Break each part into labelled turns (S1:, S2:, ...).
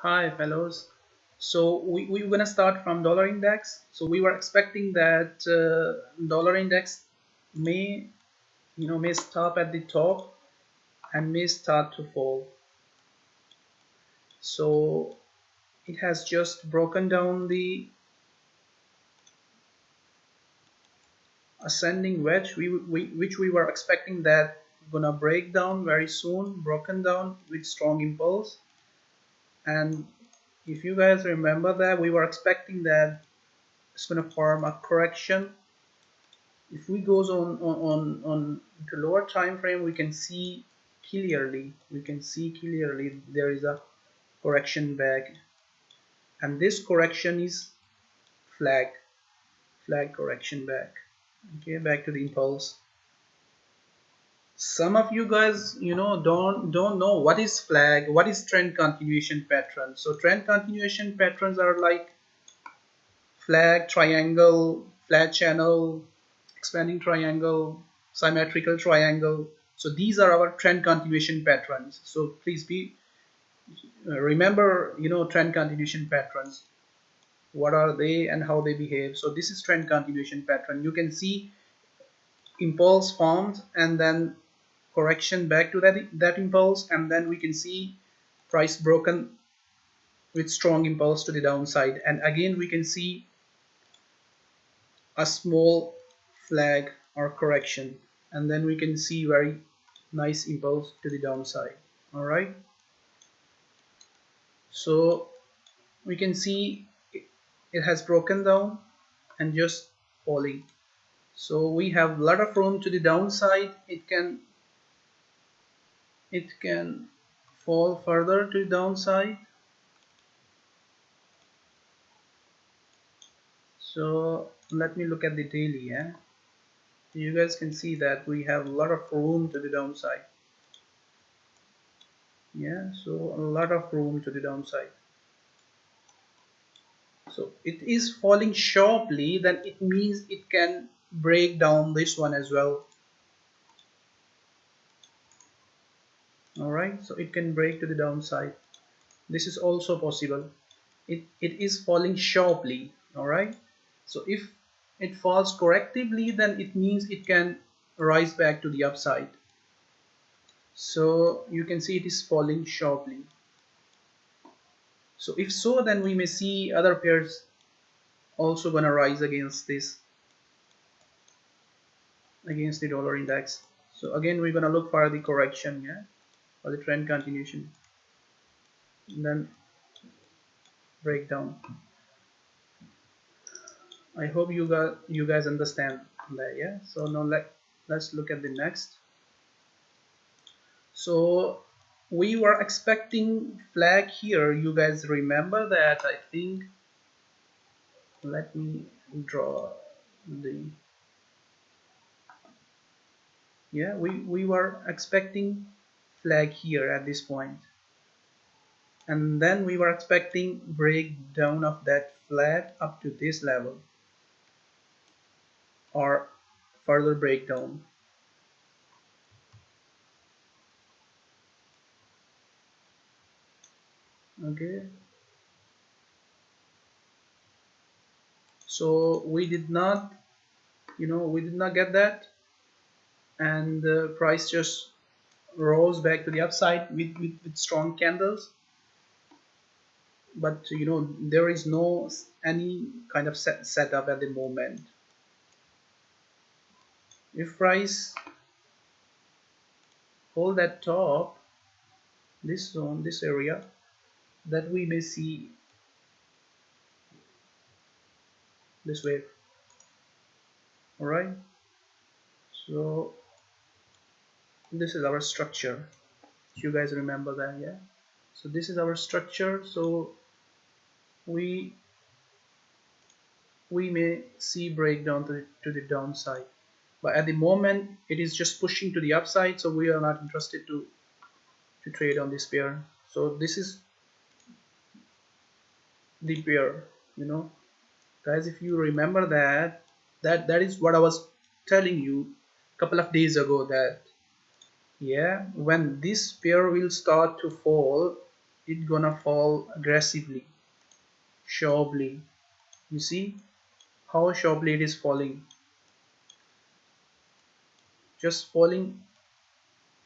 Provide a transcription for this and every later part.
S1: Hi, fellows. So we're gonna start from dollar index. So we were expecting that dollar index may, may stop at the top and may start to fall. So it has just broken down the ascending wedge, which we were expecting that gonna break down very soon, broken down with strong impulse. And if you guys remember that, we were expecting that it's gonna form a correction. If we goes on to lower time frame, we can see clearly there is a correction back, and this correction is flag flag correction back. Okay, back to the impulse. Some of you guys, don't know what is flag, what is trend continuation pattern. So trend continuation patterns are like flag, triangle, flat channel, expanding triangle, symmetrical triangle. So these are our trend continuation patterns. So please be remember, trend continuation patterns. What are they and how they behave? So this is trend continuation pattern. You can see impulse formed and then correction back to that impulse, and then we can see price broken with strong impulse to the downside, and again we can see a small flag or correction, and then we can see very nice impulse to the downside. All right, so we can see it has broken down and just falling. So we have a lot of room to the downside. It can fall further to the downside. So let me look at the daily. Yeah, you guys can see that we have a lot of room to the downside. Yeah, so a lot of room to the downside. So it is falling sharply, then it means it can break down this one as well. All right, so it can break to the downside. This is also possible. It is falling sharply. All right, so if it falls correctively, then it means it can rise back to the upside. So you can see it is falling sharply. So if so, then we may see other pairs also gonna rise against the dollar index. So again, we're gonna look for the correction, yeah, or the trend continuation, and then breakdown. I hope you guys understand that, yeah. So now let's look at the next. So we were expecting flag here. You guys remember that? I think. Let me draw the, yeah. We were expecting flag here at this point, and then we were expecting breakdown of that flat up to this level, or further breakdown. Okay, so we did not get that, and the price just rose back to the upside with strong candles, but there is no any kind of setup at the moment. If price hold that top, this zone, this area, that we may see this wave. All right, so this is our structure. If you guys remember that, yeah. So this is our structure. So we we may see breakdown to the downside, but at the moment it is just pushing to the upside, so we are not interested to trade on this pair. So this is the pair, guys. If you remember that is what I was telling you a couple of days ago, that yeah, when this pair will start to fall, it gonna fall aggressively, sharply. You see how sharply it is falling, just falling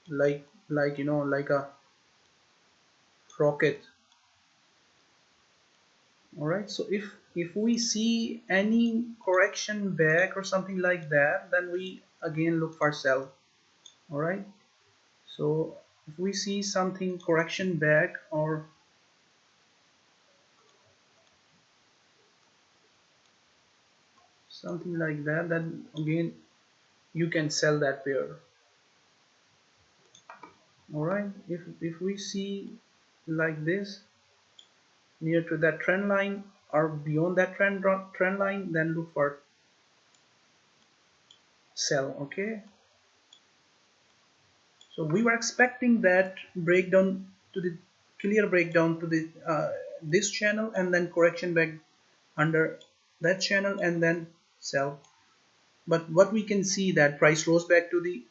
S1: like like a rocket. All right, so if we see any correction back or something like that, then we again look for sell. All right, so if we see something correction back or something like that, then again you can sell that pair. All right, if we see like this near to that trend line or beyond that trend line, then look for sell. Okay, so we were expecting that breakdown to the clear breakdown to the this channel and then correction back under that channel and then sell. But what we can see that price rose back to the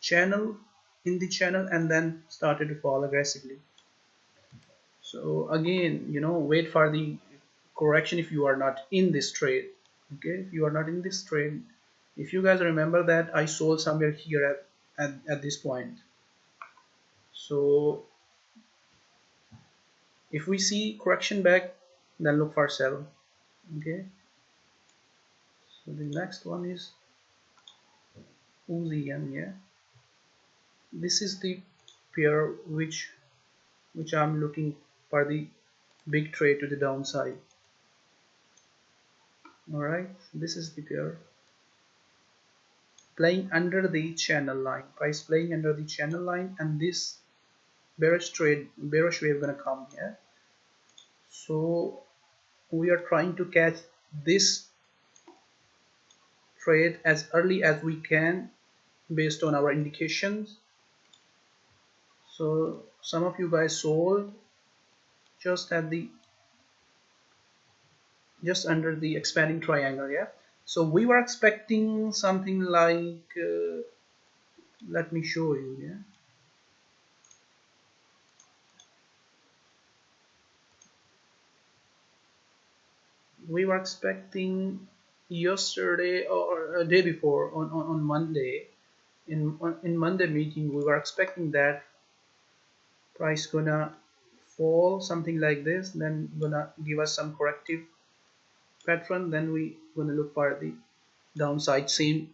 S1: channel in the channel and then started to fall aggressively. So again, wait for the correction if you are not in this trade. Okay, if you are not in this trade, if you guys remember that I sold somewhere here at this point. So if we see correction back, then look for sell. Okay, so the next one is Uzian. Yeah, this is the pair which I'm looking for the big trade to the downside. All right, this is the pair playing under the channel line, price playing under the channel line, and this bearish wave gonna come here. So we are trying to catch this trade as early as we can based on our indications. So some of you guys sold just at the just under the expanding triangle. Yeah, so we were expecting something like let me show you. Yeah, we were expecting yesterday or a day before on Monday in Monday meeting we were expecting that price gonna fall something like this, then gonna give us some corrective pattern, then we gonna look for the downside, same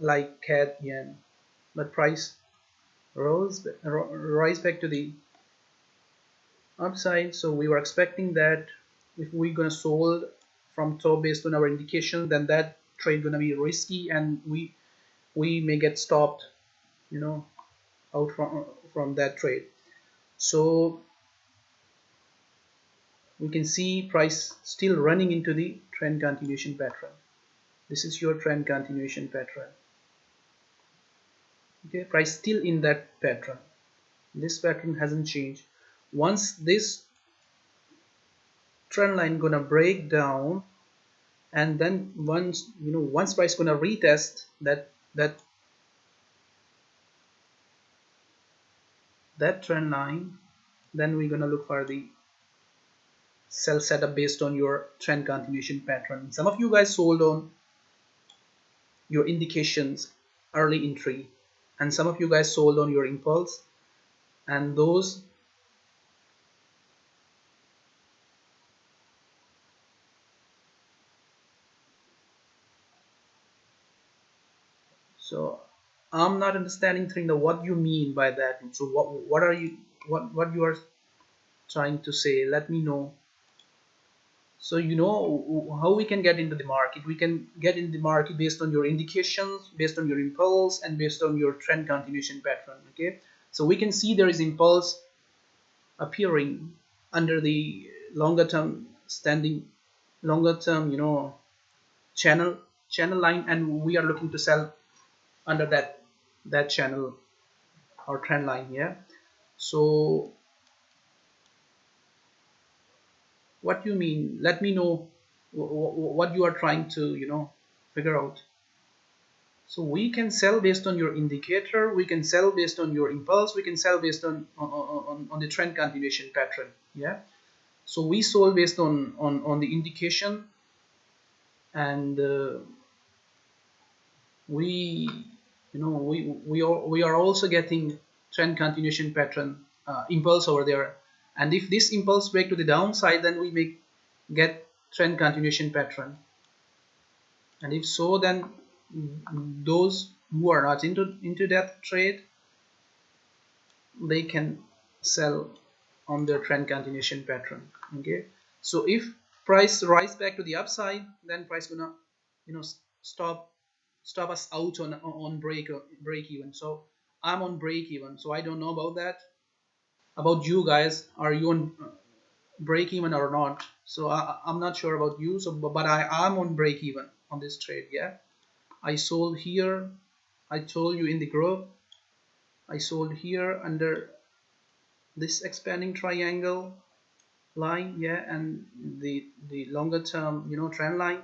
S1: like CAD yen, but price rise back to the upside. So we were expecting that if we gonna sold from top based on our indication, then that trade gonna be risky and we may get stopped you know out from that trade. So we can see price still running into the trend continuation pattern. This is your trend continuation pattern. Okay, price still in that pattern. This pattern hasn't changed. Once this trend line gonna break down, and then once price gonna retest that trend line, then we're gonna look for the sell setup based on your trend continuation pattern. Some of you guys sold on your indications early entry, and some of you guys sold on your impulse, and those so I'm not understanding Trinda what you mean by that. So what are you what you are trying to say? Let me know. So how we can get into the market. We can get in the market based on your indications, based on your impulse, and based on your trend continuation pattern. Okay, so we can see there is impulse appearing under the longer term standing longer term channel line, and we are looking to sell under that channel or trend line. Yeah, so what you mean, let me know what you are trying to figure out. So we can sell based on your indicator, we can sell based on your impulse, we can sell based on the trend continuation pattern. Yeah. So we sold based on the indication, and we we are also getting trend continuation pattern impulse over there. And if this impulse break to the downside, then we may get trend continuation pattern. And if so, then those who are not into that trade, they can sell on their trend continuation pattern. Okay, so if price rise back to the upside, then price gonna stop us out on break even. So I'm on break even, so I don't know about that. About you guys, are you on break even or not? So I'm not sure about you, so but I am on break even on this trade. Yeah, I sold here, I told you in the group, I sold here under this expanding triangle line. Yeah, and the longer term trend line.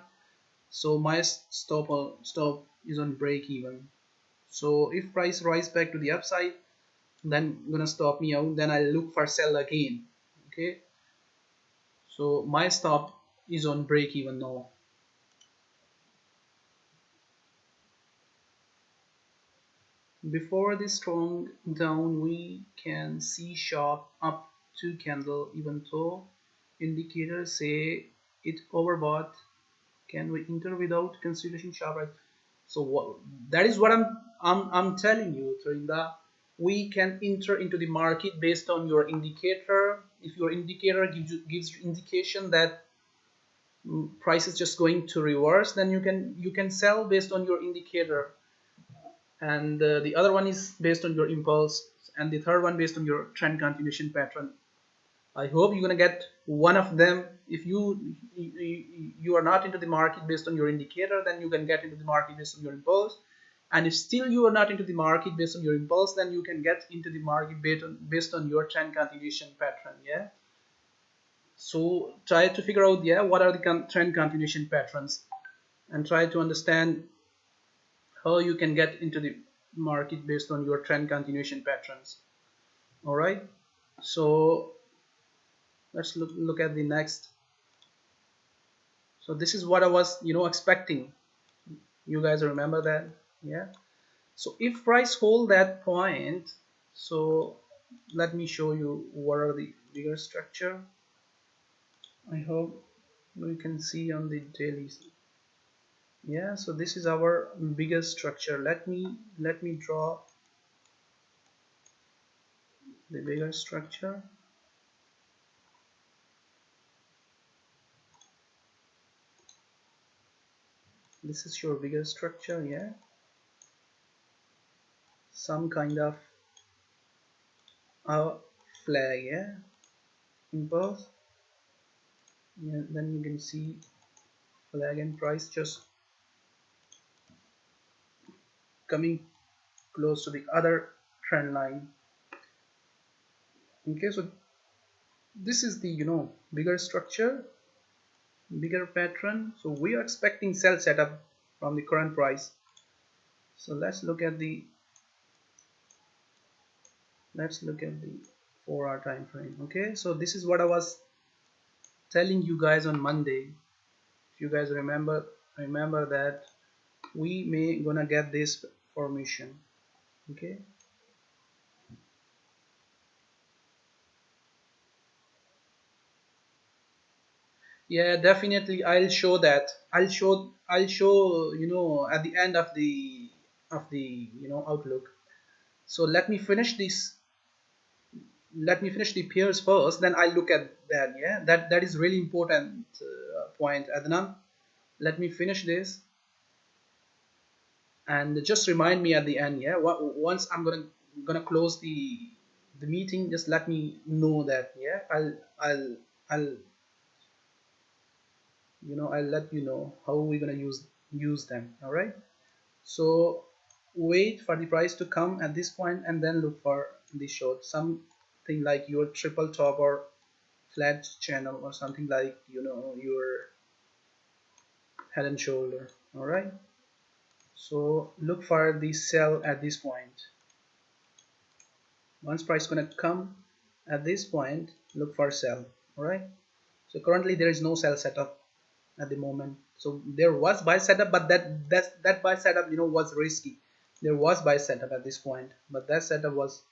S1: So my stop is on break even. So if price rise back to the upside, then gonna stop me out, then I'll look for sell again. Okay, so my stop is on break even now. Before this strong down, we can see sharp up two candle, even though indicators say it overbought. Can we enter without consideration sharp rise? So what, that is what I'm telling you, Trinda. We can enter into the market based on your indicator. If your indicator gives you indication that price is just going to reverse, then you can sell based on your indicator. And the other one is based on your impulse, and the third one based on your trend continuation pattern. I hope you're gonna get one of them. If you are not into the market based on your indicator, then you can get into the market based on your impulse. And if still you are not into the market based on your impulse, then you can get into the market based on your trend continuation pattern. Yeah. So try to figure out, yeah, what are the trend continuation patterns, and try to understand how you can get into the market based on your trend continuation patterns. All right. So let's look at the next. So this is what I was expecting. You guys remember that? Yeah. So if price hold that point, so let me show you what are the bigger structure. I hope we can see on the dailies. Yeah, so this is our biggest structure. Let me draw the bigger structure. This is your bigger structure. Yeah, some kind of a flag. Yeah, impulse. Yeah, then you can see flag and price just coming close to the other trend line. Okay, so this is the bigger structure, bigger pattern. So we are expecting sell setup from the current price. So let's look at the 4-hour time frame. Okay, so this is what I was telling you guys on Monday. If you guys remember that we may gonna get this formation. Okay, yeah, definitely I'll show that. I'll show at the end of the outlook. So let me finish the peers first, then I'll look at that. Yeah, that is really important point, Adnan. Let me finish this and just remind me at the end. Yeah, once I'm gonna close the meeting, just let me know that. Yeah, I'll I'll let you know how we're gonna use them. All right. So wait for the price to come at this point and then look for the short, something like your triple top or flat channel, or something like your head and shoulder. All right. So look for the sell at this point. Once price gonna come at this point, look for sell. All right. So currently there is no sell setup at the moment. So there was buy setup, but that buy setup, was risky. There was buy setup at this point, but that setup was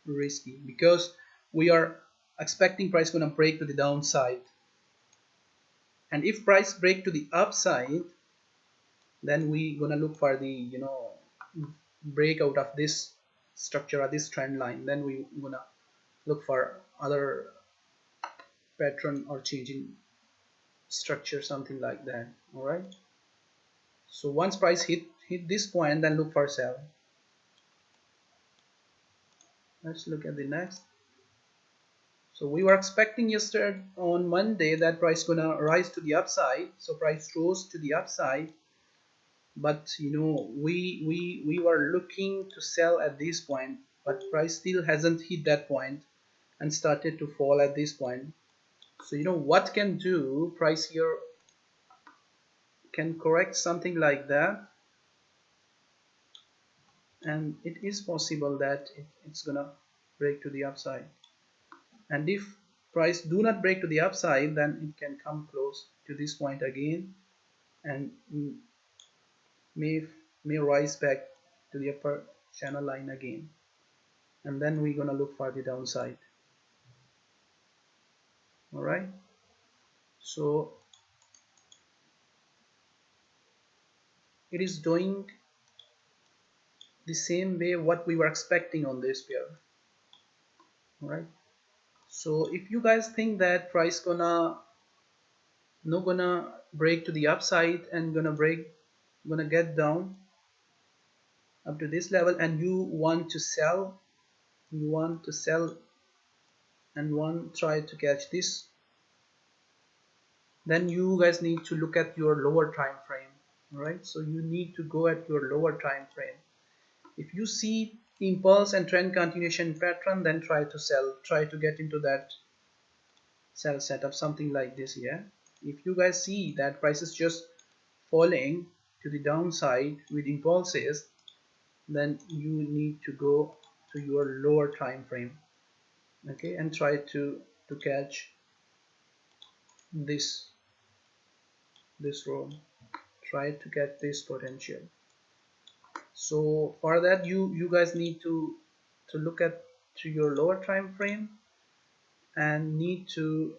S1: risky because we are expecting price gonna break to the downside. And if price break to the upside, then we gonna look for the breakout of this structure or this trend line. Then we gonna look for other pattern or changing structure, something like that. All right. So once price hit this point, then look for sell. Let's look at the next. So we were expecting yesterday on Monday that price gonna rise to the upside. So price rose to the upside, but we were looking to sell at this point, but price still hasn't hit that point and started to fall at this point. So what can do, price here can correct something like that, and it is possible that it's gonna break to the upside. And if price do not break to the upside, then it can come close to this point again and may may rise back to the upper channel line again, and then we're gonna look for the downside. All right. So it is doing the same way what we were expecting on this pair. All right. So if you guys think that price gonna break to the upside and gonna get down up to this level, and you want to sell and try to catch this, then you guys need to look at your lower time frame. All right. So you need to go at your lower time frame. If you see impulse and trend continuation pattern, then try to sell, try to get into that sell setup, something like this. Yeah, if you guys see that price is just falling to the downside with impulses, then you need to go to your lower time frame, okay, and try to catch this row, try to get this potential. So for that, you guys need to look at to your lower time frame and need to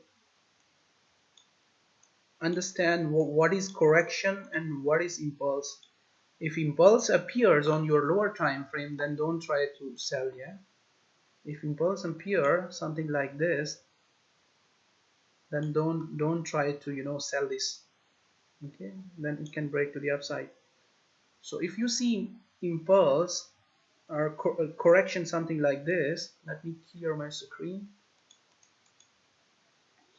S1: understand what is correction and what is impulse. If impulse appears on your lower time frame, then don't try to sell. Yeah, if impulse appear something like this, then don't try to sell this. Okay, then it can break to the upside. So if you see impulse or correction something like this, let me clear my screen.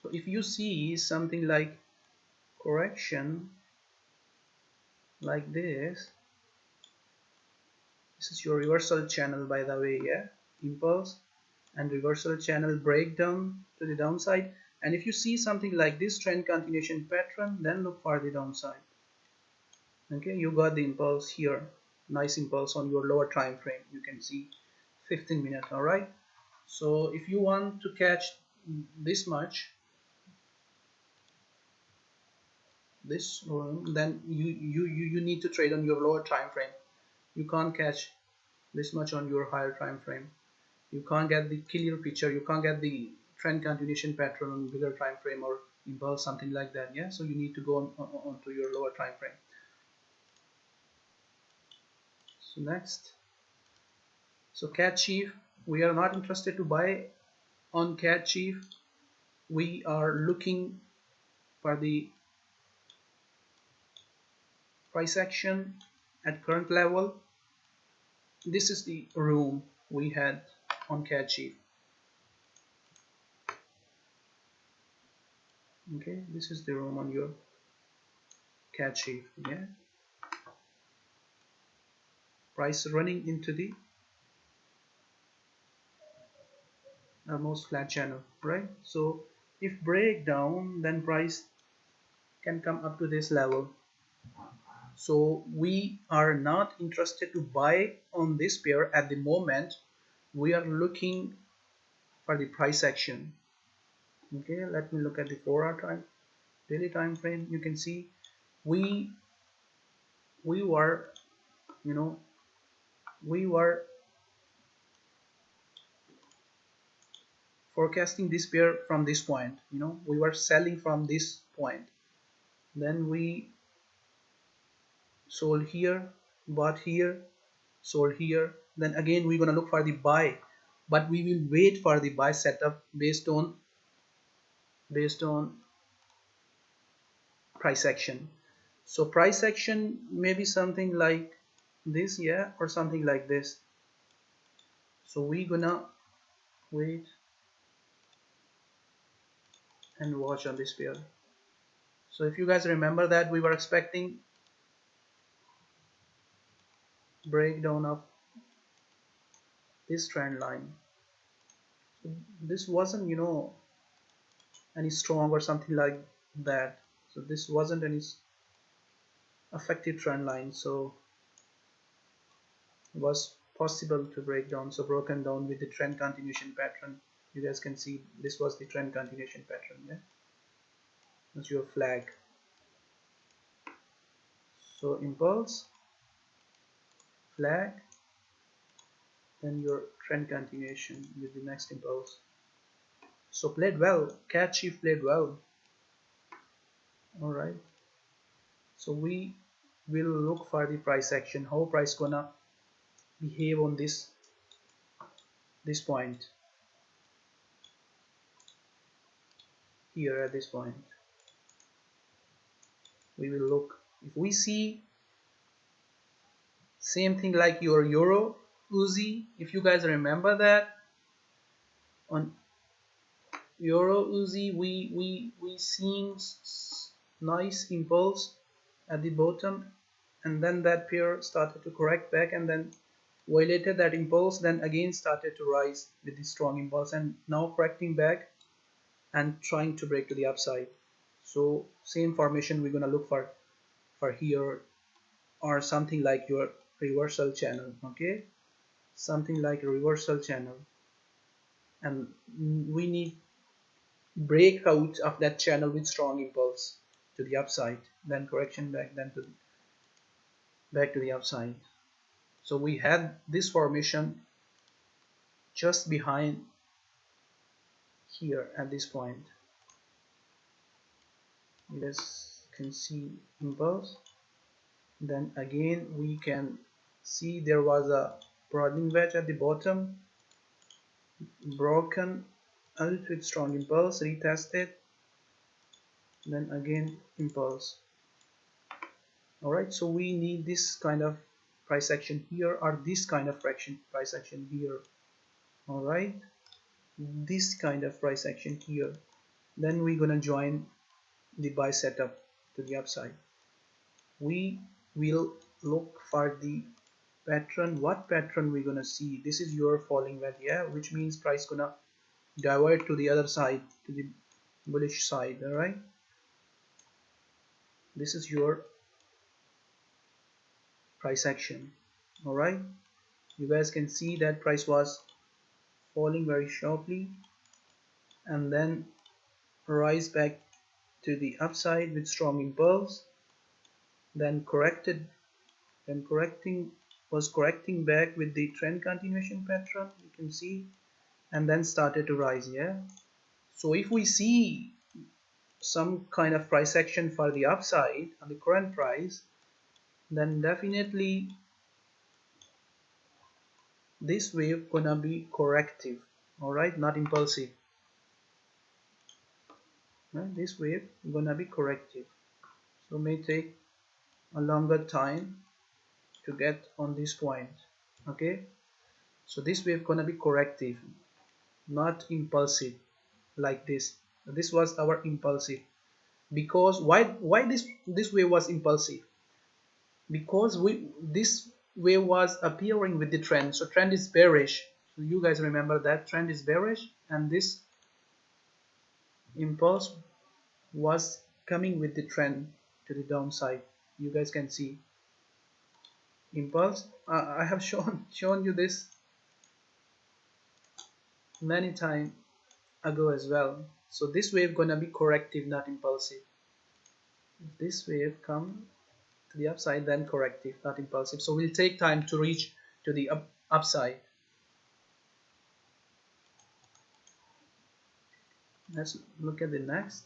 S1: So if you see something like correction like this is your reversal channel, by the way. Yeah, impulse and reversal channel breakdown to the downside. And if you see something like this trend continuation pattern, then look for the downside. Okay, you got the impulse here, nice impulse on your lower time frame, you can see 15 minutes. All right. So if you want to catch this much, this then you need to trade on your lower time frame. You can't catch this much on your higher time frame. You can't get the clear picture, you can't get the trend continuation pattern on bigger time frame or impulse, something like that. Yeah, so you need to go on to your lower time frame. So next, so cat chief, we are not interested to buy on cat chief. We are looking for the price action at current level. This is the room we had on cat chief. Okay, this is the room on your cat chief. Yeah, price running into the almost flat channel, right? So if break down, then price can come up to this level. So we are not interested to buy on this pair at the moment. We are looking for the price action. Okay, let me look at the 4-hour time daily time frame. You can see we we were you know we were forecasting this pair from this point. We were selling from this point, then we sold here, bought here, sold here, then again we're gonna look for the buy, but we will wait for the buy setup based on price action. So price action may be something like this, yeah, or something like this. So we're gonna wait and watch on this pair. So if you guys remember that we were expecting breakdown of this trend line. So this wasn't any strong or something like that. So this wasn't any effective trend line, so it was possible to break down. So broken down with the trend continuation pattern. You guys can see this was the trend continuation pattern. Yeah, that's your flag. So impulse, flag, then your trend continuation with the next impulse. So played well, catch chief played well. All right, so we will look for the price action, how price gonna behave on this point here. At this point we will look, if we see same thing like your Euro Uzi, if you guys remember that on Euro Uzi we seen nice impulse at the bottom, and then that pair started to correct back and then violated that impulse, then again started to rise with the strong impulse and now correcting back and trying to break to the upside. So same formation we're gonna look for here, or something like your reversal channel. Okay, something like a reversal channel, and we need break out of that channel with strong impulse to the upside, then correction back, then back to the upside. So we had this formation just behind here at this point. You guys can see impulse, then again we can see there was a broadening wedge at the bottom, broken out with strong impulse, retested, then again impulse. Alright, so we need this kind of price action here, or this kind of price action here. Alright, this kind of price action here, then we're gonna join the buy setup to the upside. We will look for the pattern. What pattern we're gonna see? This is your falling wedge, yeah, which means price gonna divert to the other side, to the bullish side. All right, this is your price action. All right, you guys can see that price was falling very sharply and then rise back to the upside with strong impulse, then corrected, then correcting back with the trend continuation pattern, you can see, and then started to rise. Yeah, so if we see some kind of price action for the upside on the current price, then definitely this wave gonna be corrective. All right, not impulsive. Right? This wave gonna be corrective, so may take a longer time to get on this point. Okay, so this wave gonna be corrective, not impulsive like this. This was our impulsive. Because why this wave was impulsive? Because this wave was appearing with the trend, so trend is bearish. So you guys remember that trend is bearish, and this impulse was coming with the trend to the downside. You guys can see, impulse. I have shown you this many time ago as well. So this wave gonna be corrective, not impulsive. If this wave come to the upside, then corrective, not impulsive. So we'll take time to reach to the upside. Let's look at the next.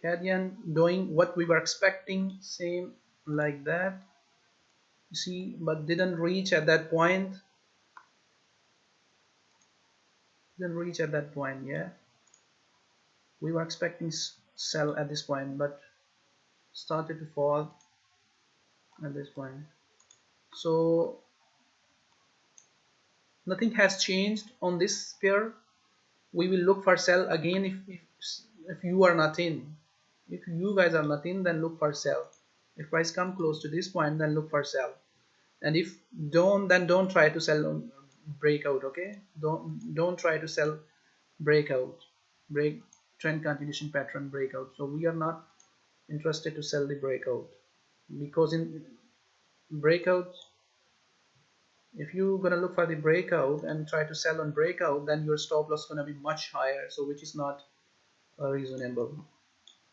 S1: Cadian doing what we were expecting, same like that. You see, but didn't reach at that point. Didn't reach at that point, yeah. We were expecting sell at this point, but started to fall at this point. So nothing has changed on this pair. We will look for sell again if you are not in. If you guys are not in, then look for sell. If price come close to this point, then look for sell. And if don't, then don't try to sell on breakout. Okay, don't try to sell breakout, break trend continuation pattern breakout. So we are not interested to sell the breakout, because in breakout, if you're gonna look for the breakout and try to sell on breakout, then your stop loss is gonna be much higher, so which is not reasonable.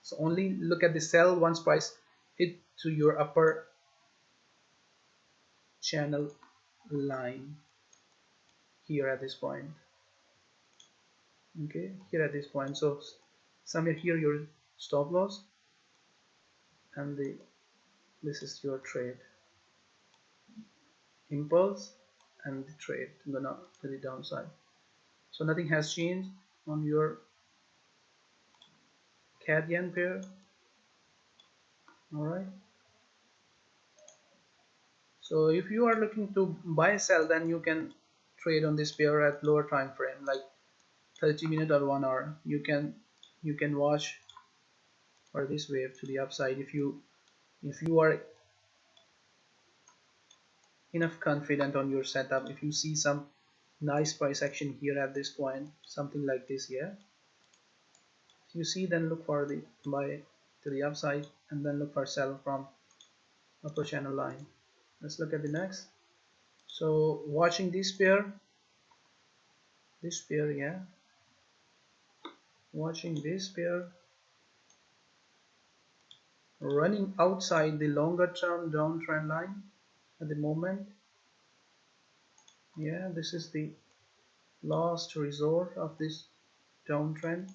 S1: So only look at the sell once price hit to your upper channel line here at this point. Okay, here at this point. So somewhere here your stop loss, and this is your trade impulse, and the trade gonna to the downside. So nothing has changed on your CAD yen pair. All right. So if you are looking to buy sell, then you can trade on this pair at lower time frame, like 30-minute or 1 hour. You can watch for this wave to the upside if you are enough confident on your setup. If you see some nice price action here at this point, something like this, yeah. If you see, then look for the buy to the upside, and then look for sell from upper channel line. Let's look at the next. So watching this pair, yeah, watching this pair running outside the longer term downtrend line at the moment. Yeah, this is the last resort of this downtrend,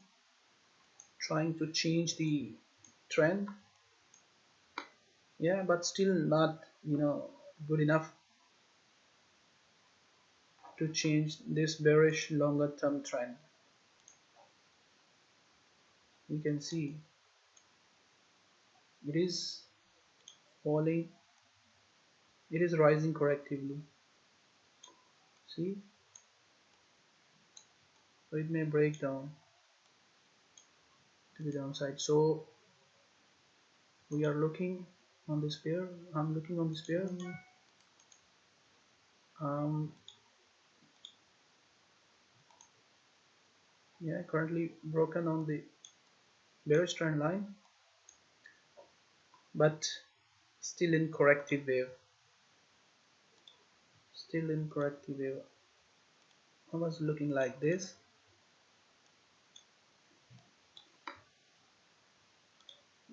S1: trying to change the trend. Yeah, but still not, good enough to change this bearish longer term trend. You can see it is falling, it is rising correctively. See, so it may break down to the downside. So we are looking on this pair. I'm looking on this pair. um, yeah, currently broken on the bearish trend line, but still in corrective wave, still in corrective wave. I was looking like this.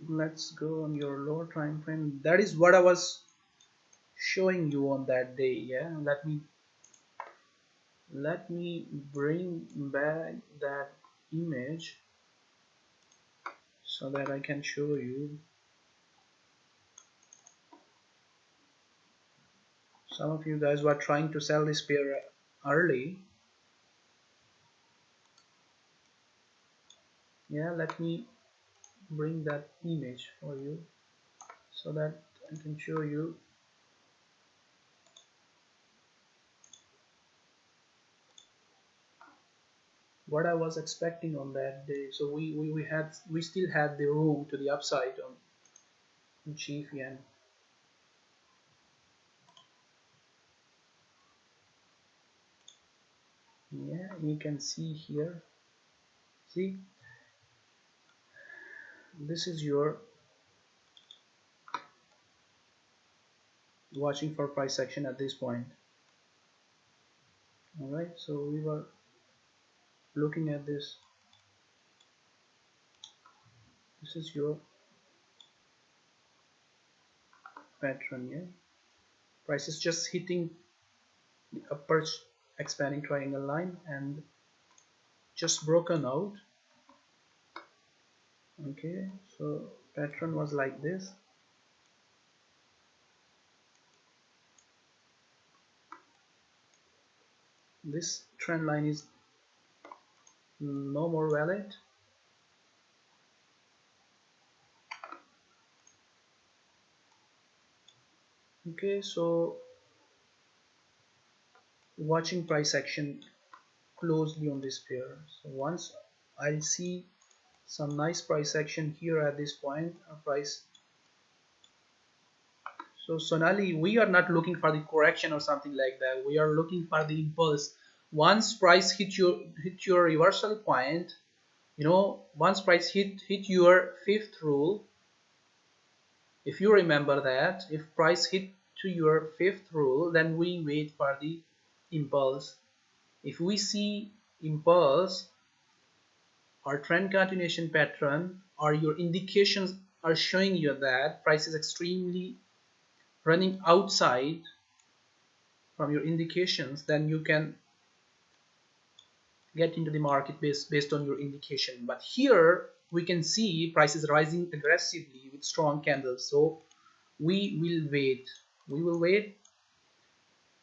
S1: Let's go on your lower time frame. That is what I was showing you on that day. Yeah, let me bring back that image so that I can show you. Some of you guys were trying to sell this pair early. Yeah, let me bring that image for you so that I can show you what I was expecting on that day. So we still had the room to the upside on Chief Yen. Yeah, you can see here. See, this is your watching for price action at this point. All right, so we were looking at this. This is your pattern, yeah. Price is just hitting the upper expanding triangle line and just broken out. Okay, so pattern was like this. This trend line is no more valid. Okay, so watching price action closely on this pair. So once I see some nice price action here at this point, a price. So Sonali, we are not looking for the correction or something like that. We are looking for the impulse. Once price hit your reversal point, once price hit your fifth rule, if you remember that, if price hit to your fifth rule, then we wait for the impulse. If we see impulse or trend continuation pattern, or your indications are showing you that price is extremely running outside from your indications, then you can get into the market based on your indication. But here we can see price is rising aggressively with strong candles, so we will wait.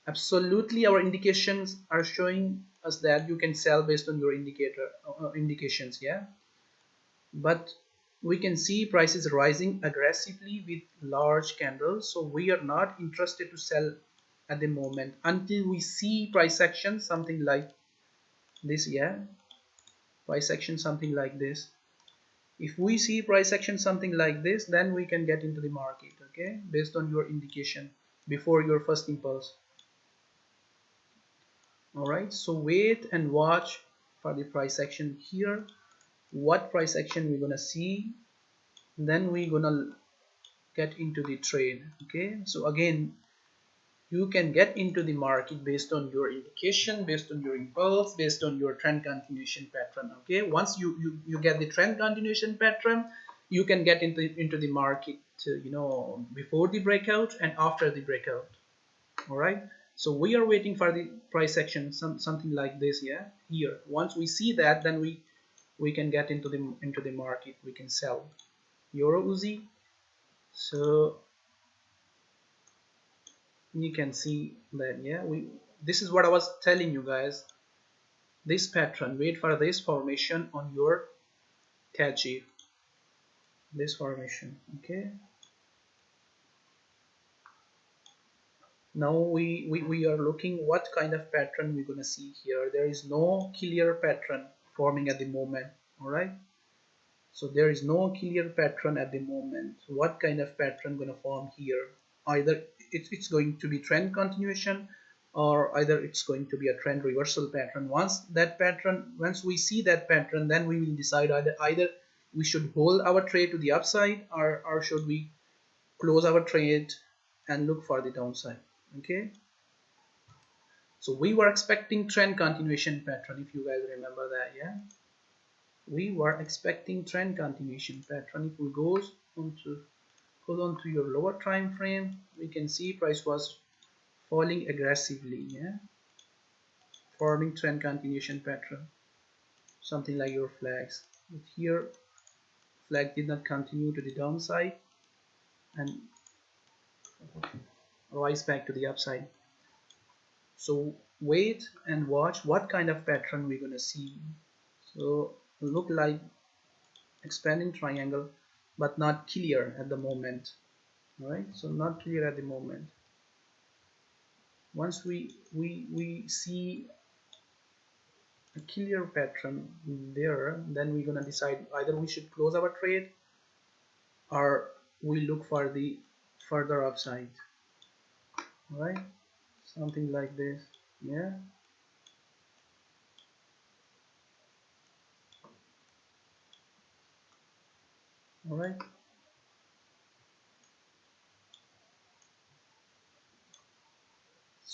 S1: Absolutely, our indications are showing us that you can sell based on your indications, yeah. But we can see prices rising aggressively with large candles, so we are not interested to sell at the moment until we see price action something like this, yeah. Price action something like this. If we see price action something like this, then we can get into the market, okay, based on your indication before your first impulse. All right, so wait and watch for the price action here. What price action we're gonna see, then we're gonna get into the trade. Okay, so again, you can get into the market based on your indication, based on your impulse, based on your trend continuation pattern. Okay, once you get the trend continuation pattern, you can get into the market, before the breakout and after the breakout. All right, so we are waiting for the price action, something like this, yeah. Here, once we see that, then we can get into the market, we can sell euro uzi. So you can see that, yeah, this is what I was telling you guys. This pattern, wait for this formation on your Kaji, this formation. Okay, now we are looking what kind of pattern we're gonna see here. There is no clear pattern forming at the moment. All right, so there is no clear pattern at the moment. What kind of pattern gonna form here? Either it's going to be trend continuation, or either it's going to be a trend reversal pattern. Once we see that pattern, then we will decide either we should hold our trade to the upside, or should we close our trade and look for the downside. Okay, so we were expecting trend continuation pattern, if you guys remember that, yeah. We were expecting trend continuation pattern. If we go on to your lower time frame, we can see price was falling aggressively, yeah, forming trend continuation pattern, something like your flags. But here flag did not continue to the downside and rise back to the upside. So wait and watch what kind of pattern we're gonna see. So look like expanding triangle, but not clear at the moment. All right, so not clear at the moment. Once we see a clear pattern there, then we're gonna decide either we should close our trade or we look for the further upside. All right, something like this, yeah. All right,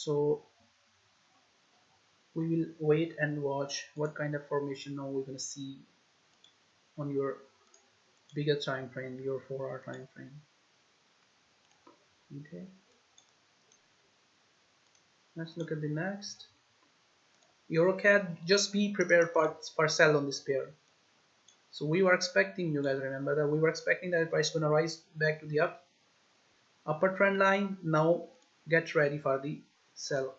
S1: So we will wait and watch what kind of formation now we're gonna see on your bigger time frame, your 4-hour time frame. Okay, let's look at the next. EuroCAD, just be prepared for sell on this pair. So we were expecting, you guys remember that we were expecting that the price gonna rise back to the upper trend line. Now get ready for the sell.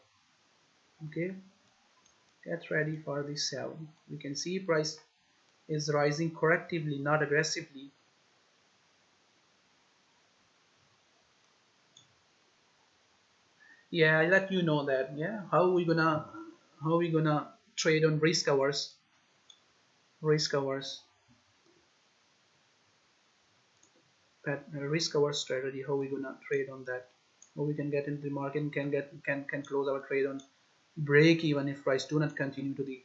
S1: Okay, get ready for the sell. We can see price is rising correctively, not aggressively. Yeah, I let you know that. Yeah, how we gonna trade on risk hours, risk hour strategy. How we gonna trade on that? How we can get into the market and can close our trade on break even if price do not continue to the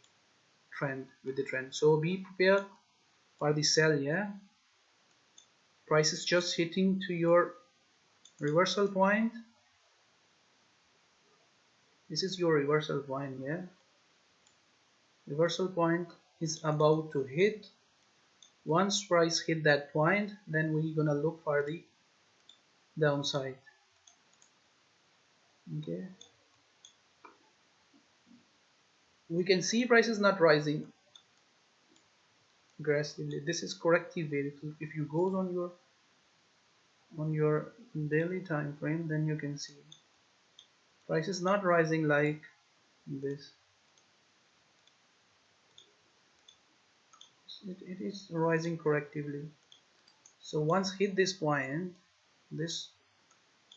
S1: trend with the trend. So be prepared for the sell. Yeah, price is just hitting to your reversal point. This is your reversal point. Yeah, reversal point is about to hit. Once price hit that point, then we're gonna look for the downside. Okay, we can see price is not rising aggressively. This is corrective wave. If you go on your daily time frame, then you can see price is not rising like this. It is rising correctively. So once hit this point, this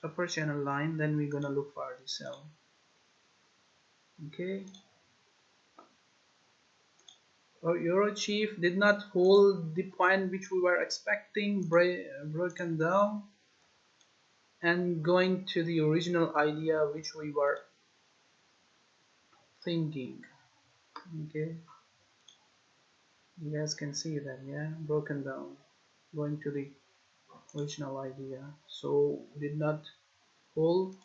S1: upper channel line, then we're gonna look for the sell. Okay, our Euro chief did not hold the point which we were expecting, broken down and going to the original idea which we were thinking. Okay, you guys can see that. Yeah, broken down, going to the original idea. So did not hold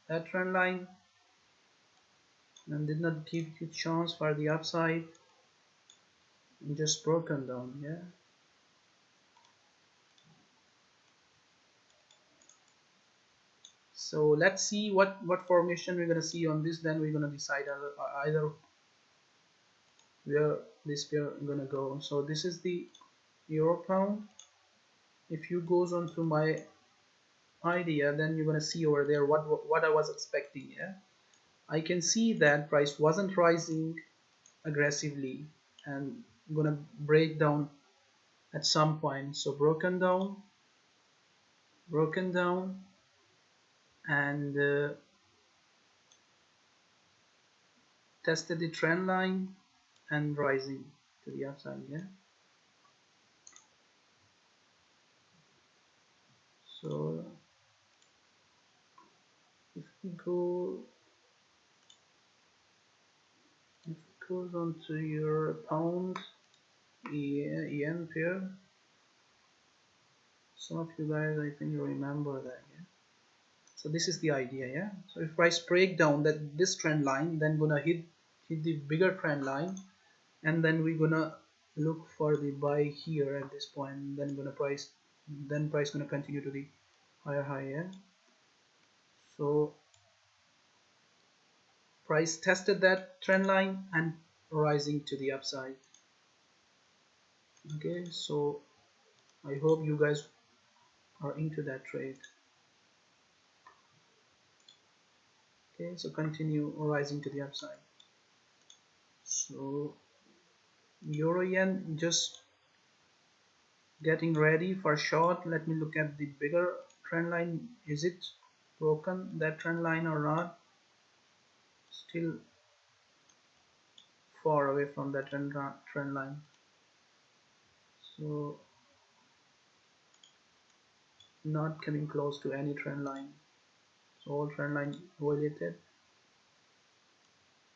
S1: that trend line and did not give you chance for the upside, and just broken down. Yeah, so let's see what formation we're gonna see on this. Then we're gonna decide either where this pair gonna go. So this is the euro pound. If you goes on to my idea, then you're gonna see over there what I was expecting. Yeah, I can see that price wasn't rising aggressively and gonna break down at some point. So broken down and tested the trend line and rising to the upside. Yeah, so if we go if it goes on to your pound yen pair, some of you guys I think you remember that. Yeah, so this is the idea. Yeah, so if price break down that this trend line, then gonna hit the bigger trend line, and then we're gonna look for the buy here at this point. Then price gonna continue to the higher high. Yeah, so price tested that trend line and rising to the upside. Okay, so I hope you guys are into that trade. Okay, so continue rising to the upside. So euro yen just getting ready for short. Let me look at the bigger trend line. Is it broken that trend line or not? Still far away from that trend line. So not coming close to any trend line. So all trend line violated.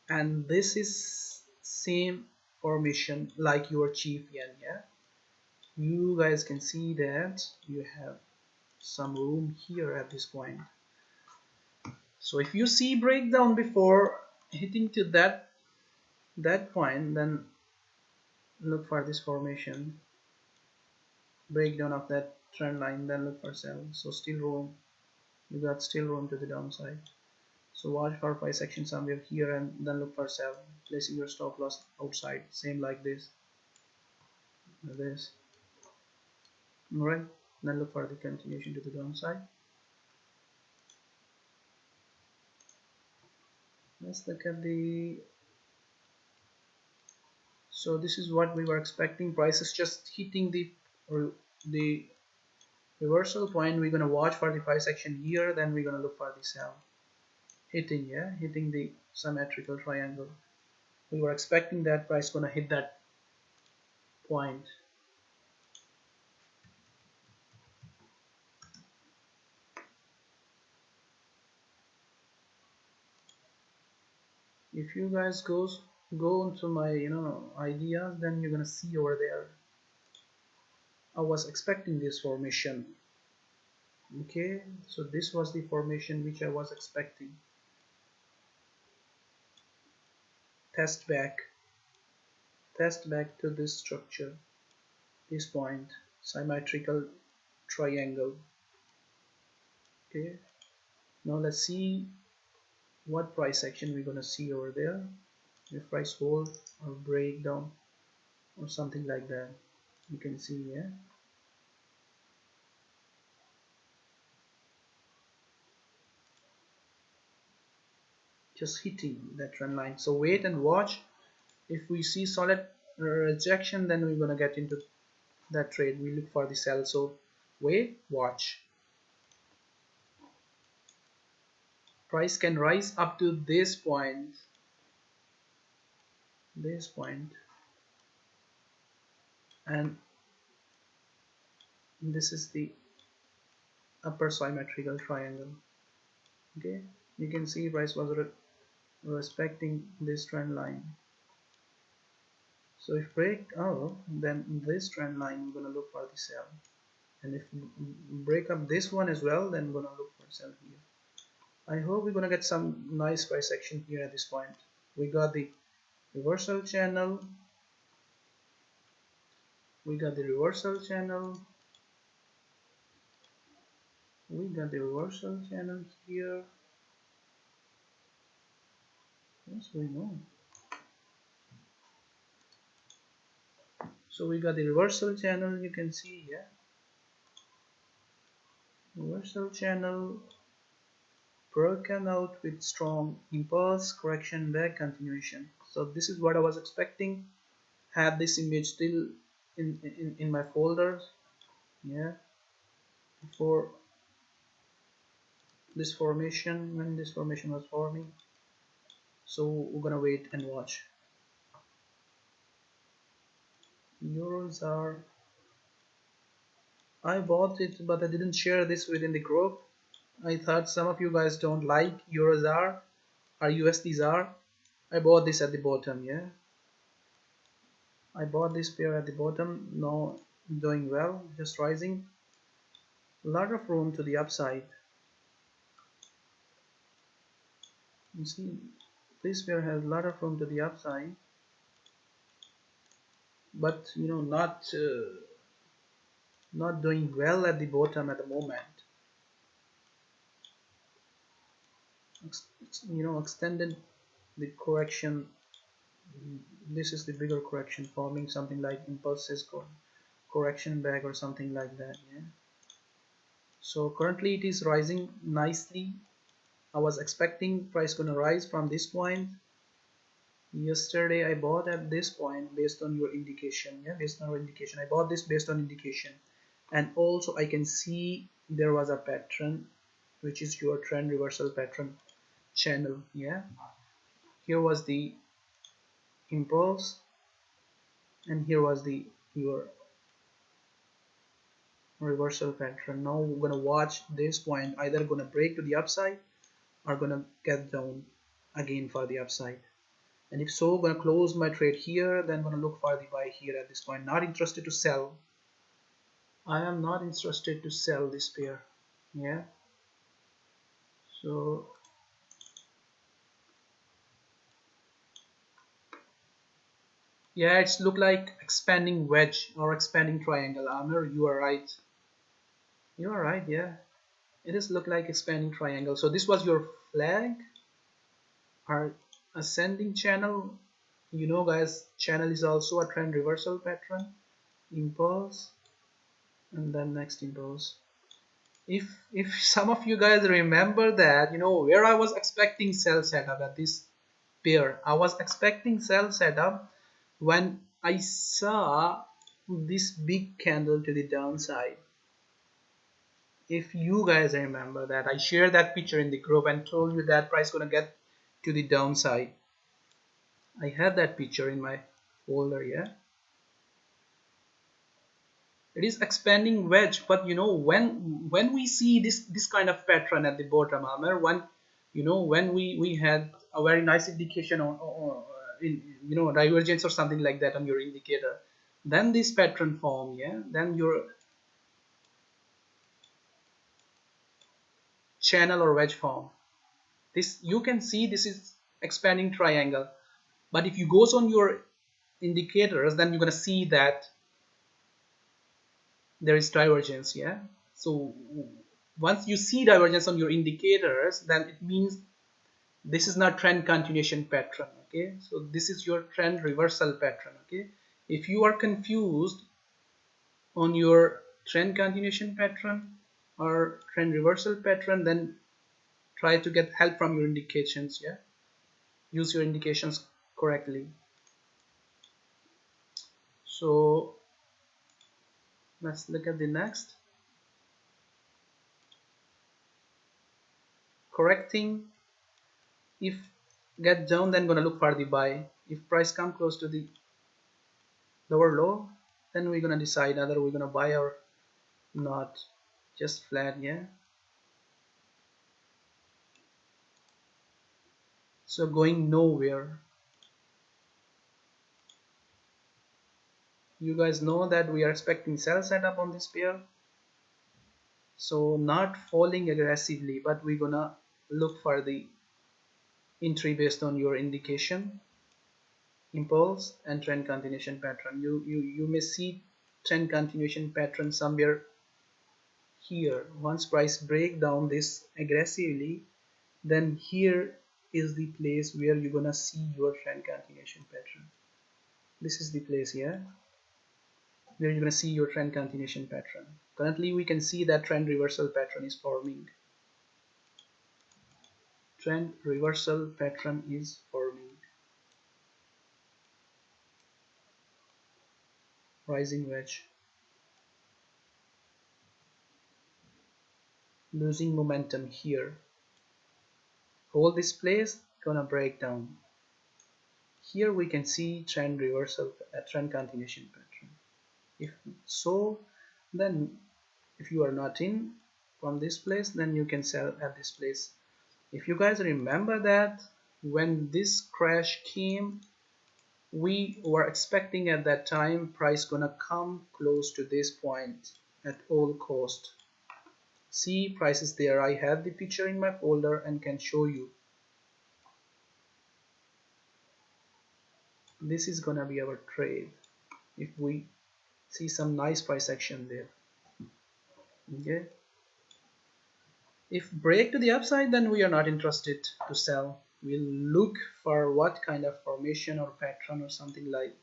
S1: And this is same formation like your chief yen. Yeah, you guys can see that you have some room here at this point. So if you see breakdown before hitting to that point, then look for this formation, breakdown of that trend line, then look for sell. So still room, you got still room to the downside. So watch for price action somewhere here and then look for sell, placing your stop loss outside, same like this. Alright, then look for the continuation to the downside. Let's look at the, so this is what we were expecting. Price is just hitting the reversal point. We're gonna watch for the price action here, then we're gonna look for the sell hitting, yeah, hitting the symmetrical triangle. We were expecting that price gonna hit that point. If you guys go into my ideas, then you're gonna see over there I was expecting this formation. Okay, so this was the formation which I was expecting. Test back to this structure, this point, symmetrical triangle. Okay, now let's see what price action we're gonna see over there, if price hold or breakdown or something like that. You can see, yeah, just hitting that trend line. So wait and watch. If we see solid rejection, then we're gonna get into that trade. We look for the sell. So wait, watch. Price can rise up to this point, and this is the upper symmetrical triangle. Okay, you can see price was respecting this trend line. So if break out, then this trend line we're gonna look for the sell, and if break up this one as well, then we're gonna look for sell here. I hope we're gonna get some nice price action here at this point. We got the reversal channel, we got the reversal channel, we got the reversal channel here. What's going on? So we got the reversal channel, you can see here, reversal channel broken out with strong impulse, correction, back, continuation. So this is what I was expecting. Had this image still in my folders, yeah, before this formation, when this formation was forming. So we're gonna wait and watch. Eurozar, I bought it, but I didn't share this within the group. I thought some of you guys don't like Eurozar or USD ZAR. I bought this at the bottom, yeah. I bought this pair at the bottom. Now doing well, just rising. A lot of room to the upside. You see, this pair has a lot of room to the upside, but not doing well at the bottom at the moment. Extended the correction. This is the bigger correction, forming something like impulses correction back or something like that, yeah. So currently it is rising nicely. I was expecting price gonna rise from this point. Yesterday I bought at this point based on your indication, yeah, based on your indication. I bought this based on indication, and also I can see there was a pattern, which is your trend reversal pattern channel, yeah. Here was the impulse, and here was the your reversal pattern. Now we're gonna watch this point, either gonna break to the upside or gonna get down again for the upside. And if so, gonna close my trade here, then gonna look for the buy here at this point. Not interested to sell. I am not interested to sell this pair, yeah. So Yeah, it's look like expanding wedge or expanding triangle. Amir, you are right. You are right, yeah. It is look like expanding triangle. So this was your flag, our ascending channel. You know guys, channel is also a trend reversal pattern. Impulse and then next impulse. If some of you guys remember that, you know, where I was expecting sell setup at this pair. I was expecting sell setup when I saw this big candle to the downside. If you guys remember that, I shared that picture in the group and told you that price gonna get to the downside. I have that picture in my folder, yeah. It is expanding wedge, but you know, when we see this kind of pattern at the bottom, Amer, when you know, when we had a very nice indication on in, you know, divergence or something like that on your indicator, then this pattern form, yeah, then your channel or wedge form. This you can see this is expanding triangle, but if you goes on your indicators, then you're gonna see that there is divergence, yeah. So once you see divergence on your indicators, then it means this is not trend continuation pattern, okay. So this is your trend reversal pattern, okay. If you are confused on your trend continuation pattern or trend reversal pattern, then try to get help from your indications, yeah. Use your indications correctly. So let's look at the next. Correcting. If get down, then gonna look for the buy. If price come close to the lower low, then we're gonna decide either we're gonna buy or not. Just flat, yeah. So going nowhere. You guys know that we are expecting sell setup on this pair, so not falling aggressively, but we're gonna look for the entry based on your indication, impulse and trend continuation pattern. You may see trend continuation pattern somewhere here. Once price break down this aggressively, then here is the place where you're gonna see your trend continuation pattern. This is the place here where you're gonna see your trend continuation pattern. Currently we can see that trend reversal pattern is forming. Trend reversal pattern is forming. Rising wedge. Losing momentum here. Hold this place, gonna break down. Here we can see trend reversal, trend continuation pattern. If so, then if you are not in from this place, then you can sell at this place. If you guys remember that when this crash came, we were expecting at that time price gonna come close to this point at all cost. See, price is there. I have the picture in my folder and can show you. This is gonna be our trade if we see some nice price action there, okay. If break to the upside, then we are not interested to sell. We'll look for what kind of formation or pattern or something like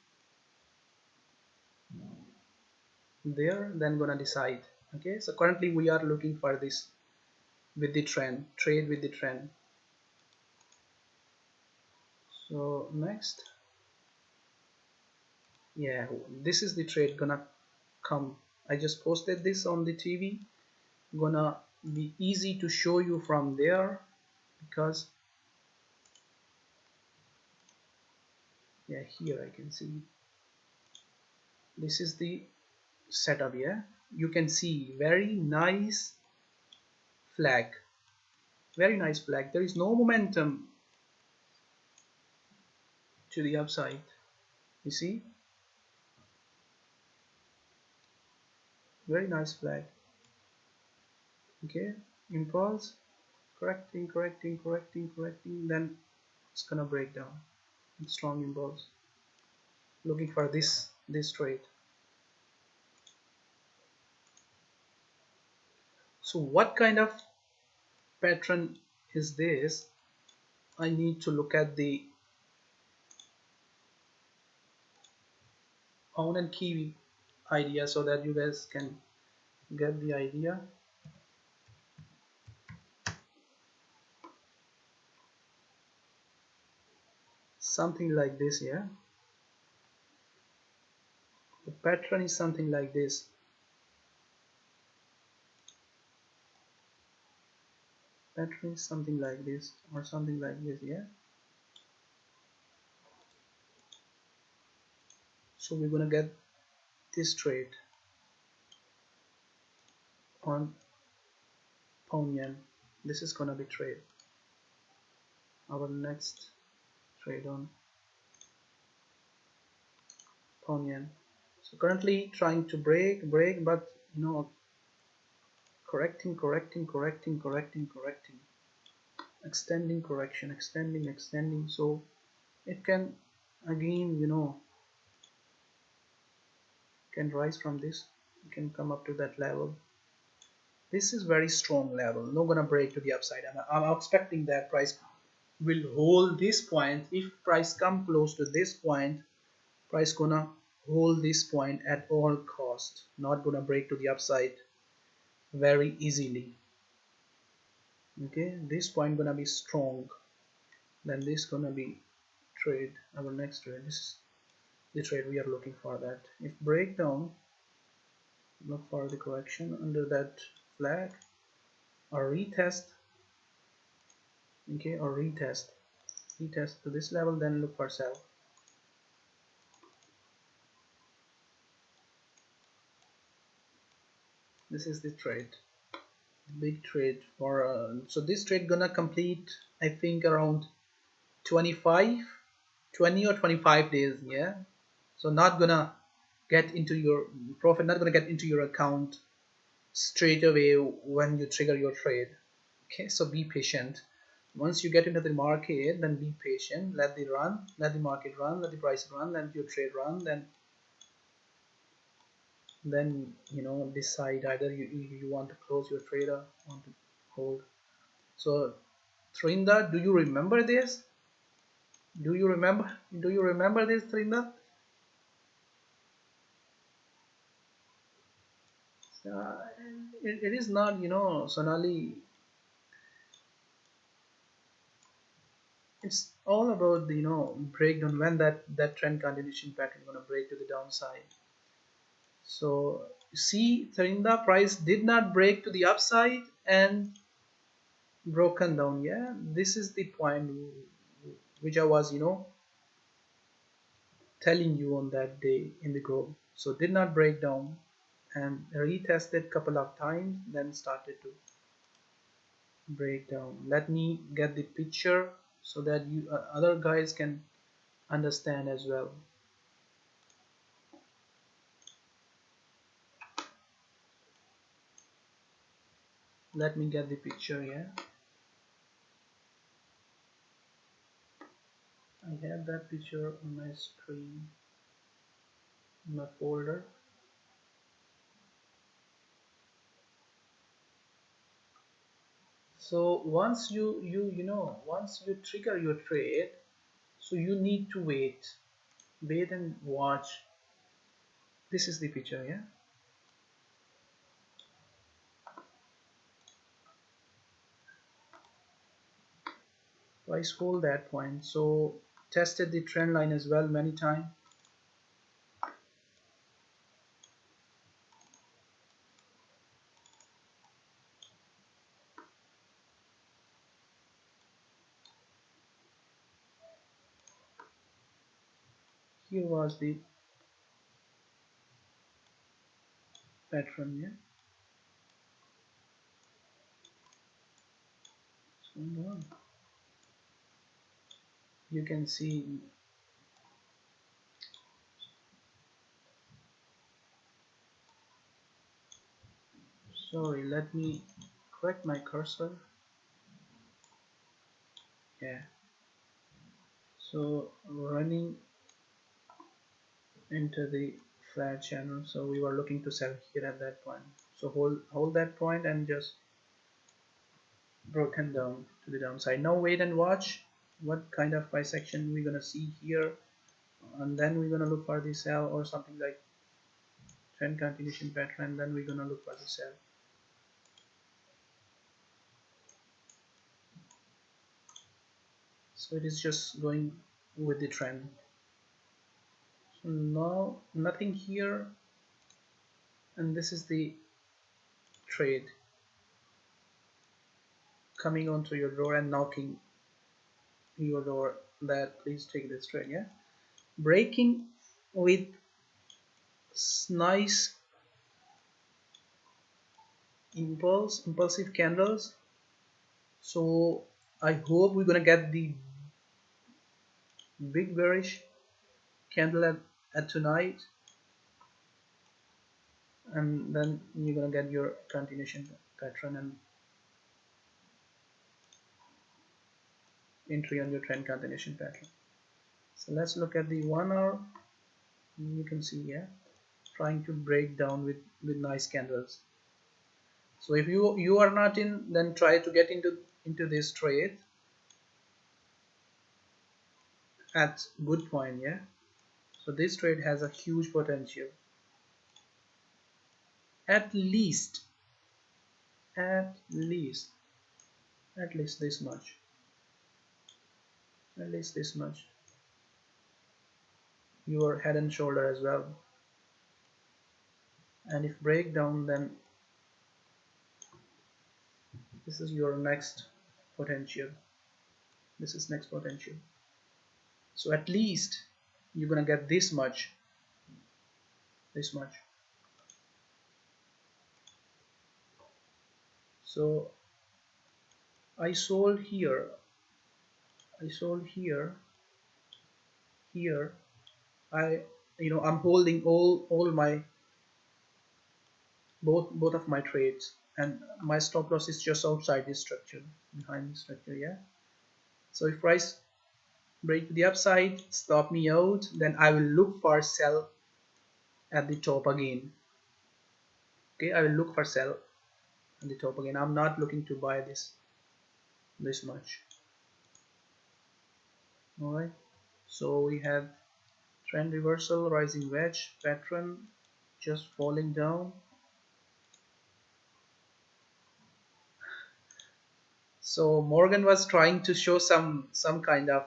S1: there, then gonna decide, okay. So currently we are looking for this with the trend, trade with the trend. So next, yeah, this is the trade gonna come. I just posted this on the TV, gonna be easy to show you from there because yeah, here I can see this is the setup. Yeah, you can see very nice flag, very nice flag. There is no momentum to the upside, you see, very nice flag, okay. Impulse, correcting, correcting, correcting, correcting, then it's gonna break down. Strong impulse. looking for this trade. So what kind of pattern is this? I need to look at the pound and kiwi idea so that you guys can get the idea. Something like this, yeah. The pattern is something like this. Pattern is something like this or something like this, yeah. So we're gonna get this trade on pound yen. This is gonna be trade. Our next trade on pound yen. So currently trying to break, but correcting, extending, correction, extending. So it can again, can rise from this. It can come up to that level. This is very strong level. Not gonna break to the upside. I'm expecting that price will hold this point. If price come close to this point, price gonna hold this point at all cost. Not gonna break to the upside very easily. Okay, this point gonna be strong. Then this gonna be trade. Our next trade. This is the trade we are looking for. That if breakdown, look for the correction under that flag or retest. Okay, or retest to this level, then look for sell. This is the trade, big trade for so this trade gonna complete I think around 25 20 or 25 days, yeah. So not gonna get into your profit, not gonna get into your account straight away when you trigger your trade. Okay, so be patient. Once you get into the market, then be patient, let the market run, let the price run, let your trade run, then decide either you want to close your trade or want to hold. So Trinda, do you remember this? Do you remember this, Trinda? uh, it is not, Sonali. It's all about the breakdown, when that trend continuation pattern going to break to the downside. So see, Trinda, price did not break to the upside and broken down, yeah. This is the point which I was telling you on that day in the group. So did not break down and retested couple of times, then started to break down. Let me get the picture so that you other guys can understand as well. Let me get the picture. Yeah, I have that picture on my screen, in my folder. So once you trigger your trade, so you need to wait and watch. This is the picture, yeah. Price hold that point. So tested the trend line as well many times. Here was the pattern, yeah. So you can see. Sorry, let me correct my cursor. Yeah. So running into the flat channel. So we were looking to sell here at that point. So hold that point and just broken down to the downside. Now wait and watch what kind of price action we're gonna see here, and then we're gonna look for the sell or something like trend continuation pattern. Then we're gonna look for the sell. So it is just going with the trend. So now nothing here, and this is the trade coming onto your door and knocking your door that please take this trade. Yeah, breaking with nice impulsive candles. So I hope we're gonna get the big bearish candle at tonight, and then you're gonna get your continuation pattern and entry on your trend continuation pattern. So let's look at the 1 hour. You can see, yeah, trying to break down with nice candles. So if you are not in, then try to get into this trade at good point. Yeah, so this trade has a huge potential, at least at least at least this much, at least this much, your head and shoulder as well. And if breakdown, then this is your next potential, this is next potential. So at least you're gonna get this much, this much. So I sold here, I sold here, here. I, I'm holding all my both of my trades, and my stop loss is just outside this structure, behind this structure. Yeah, so if price break to the upside, stop me out, then I will look for sell at the top again. Okay, I will look for sell at the top again. I'm not looking to buy this much. All right, so we have trend reversal, rising wedge pattern, just falling down. So Morgan was trying to show some kind of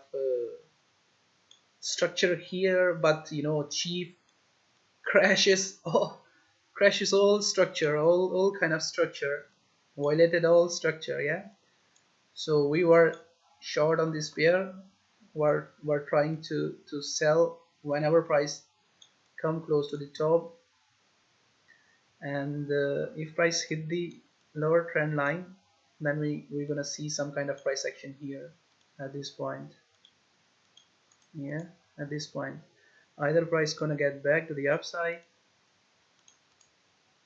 S1: structure here, but chief crashes crashes all structure, all kind of structure, violated all structure. Yeah, so we were short on this pair, were trying to sell whenever price come close to the top, and if price hit the lower trend line, then we're gonna see some kind of price action here at this point. Yeah, at this point either price gonna get back to the upside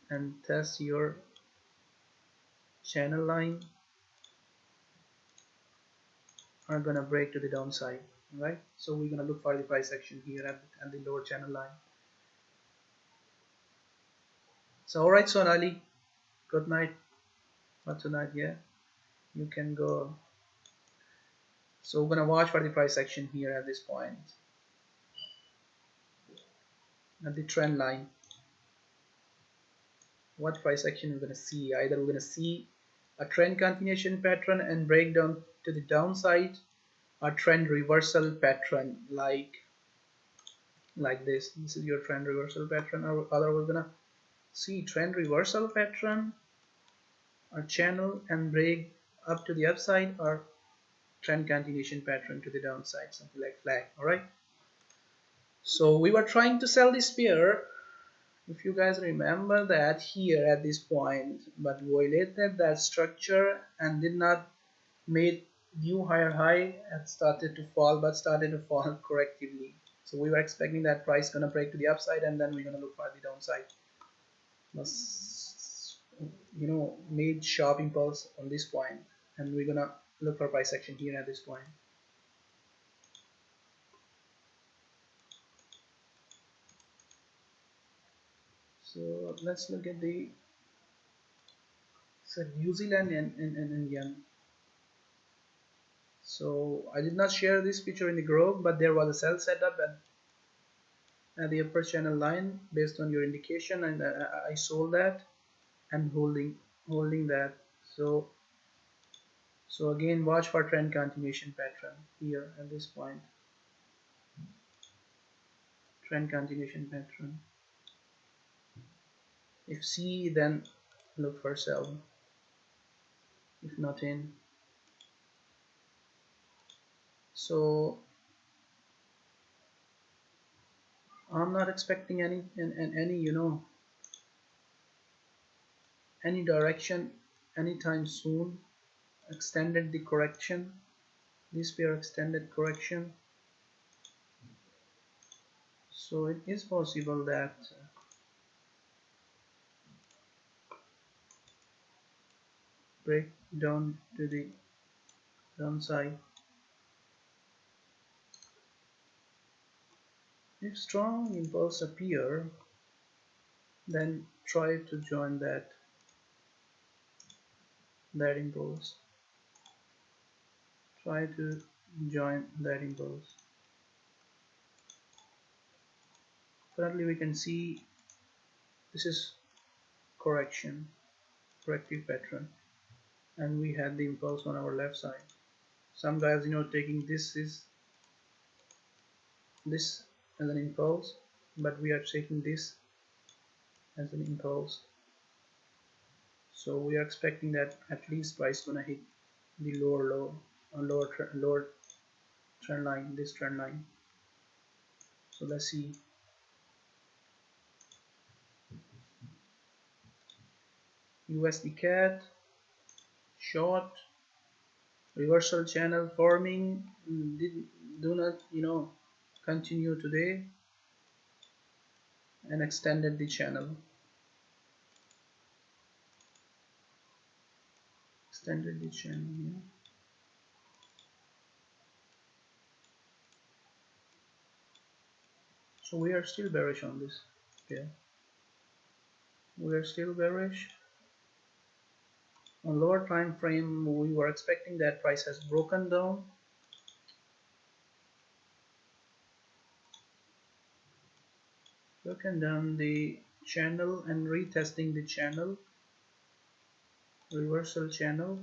S1: and test your channel line, are gonna break to the downside. Right, so we're gonna look for the price action here at the lower channel line. So alright, Sonali, good night for tonight. Yeah, you can go. So we're gonna watch for the price action here at this point at the trend line. What price action we're gonna see? Either we're gonna see a trend continuation pattern and break down to the downside, a trend reversal pattern like this. This is your trend reversal pattern, or other we're gonna see trend reversal pattern, a channel and break up to the upside, or trend continuation pattern to the downside, something like flag. All right, so we were trying to sell this pair, if you guys remember, that here at this point, but violated that structure and did not made new higher high and started to fall, but started to fall correctively. So we were expecting that price gonna break to the upside, and then we're gonna look for the downside. Was, made sharp impulse on this point, and we're gonna look for price action here at this point. So let's look at the New Zealand and yen. So I did not share this picture in the group, but there was a sell setup at the upper channel line based on your indication, and I sold that and holding that. So again, watch for trend continuation pattern here at this point. Trend continuation pattern. If C, then look for sell. If not in, so I'm not expecting any any direction anytime soon. Extended the correction. This pair extended correction. So it is possible that break down to the downside. If strong impulse appear, then try to join that impulse. Try to join that impulse. Currently we can see this is corrective pattern, and we had the impulse on our left side. Some guys taking this as an impulse, but we are taking this as an impulse. So we are expecting that at least price gonna hit the lower low, lower trend line, this trend line. So let's see. USD CAD short reversal channel forming, do not continue today, and extended the channel. Extended the channel here. So we are still bearish on this. Okay, we are still bearish. On lower time frame, we were expecting that price has broken down. Broken down the channel and retesting the channel, reversal channel.